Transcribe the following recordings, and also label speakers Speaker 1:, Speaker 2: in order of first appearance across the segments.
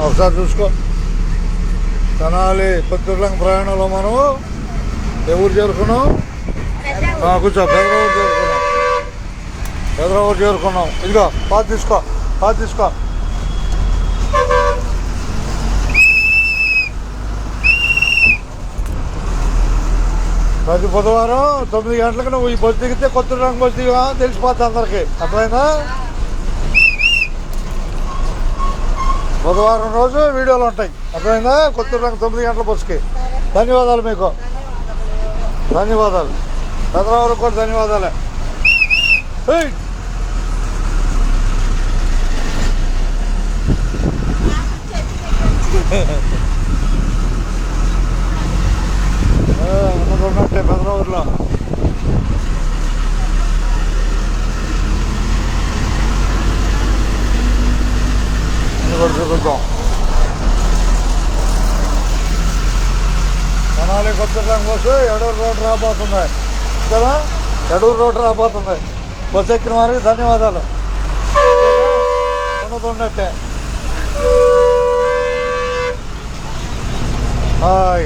Speaker 1: ఒకసారి చూసుకో. తెనాలి కొత్తూరులంక ప్రయాణంలో మనం ఎవరు చేరుకున్నాం? కూర్చో. పెదరావూరు చేరుకున్నాం. ఇదిగో పాత తీసుకో. ప్రతి బుధవారం 9 గంటలకు నువ్వు ఈ బస్సు దిగితే కొత్తూరులంక బస్సు దిగా తెలిసిపోతుంది అందరికి. అర్థమైందా? బుధవారం రోజు వీడియోలు ఉంటాయి. అర్థమైందా? కొత్తూరులంక 9 గంటల బస్సుకి. ధన్యవాదాలు మీకు. ధన్యవాదాలు. పెదరావూరుకు కూడా ధన్యవాదాలే. ఉన్నట్టే పెదరావూరులో చూద్దాం. తెనాలి కొత్తూరులంక బస్సు ఎడూరు రోడ్డు రాబోతుంది కదా. ఎడూరు రోడ్డు రాబోతుంది. బస్సు ఎక్కిన వారికి ధన్యవాదాలు. ఉన్నట్టే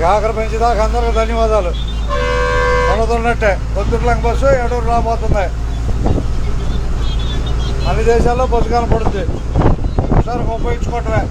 Speaker 1: ఆఖరి పెంచేదాకా అందరికీ ధన్యవాదాలు. ఉన్నట్టే కొత్తూరులంక బస్సు ఎడూరు రాబోతుంది. అన్ని దేశాల్లో బస్సు కనపడుతుంది. ఒకసారి ఉపయోగించుకోవటమే.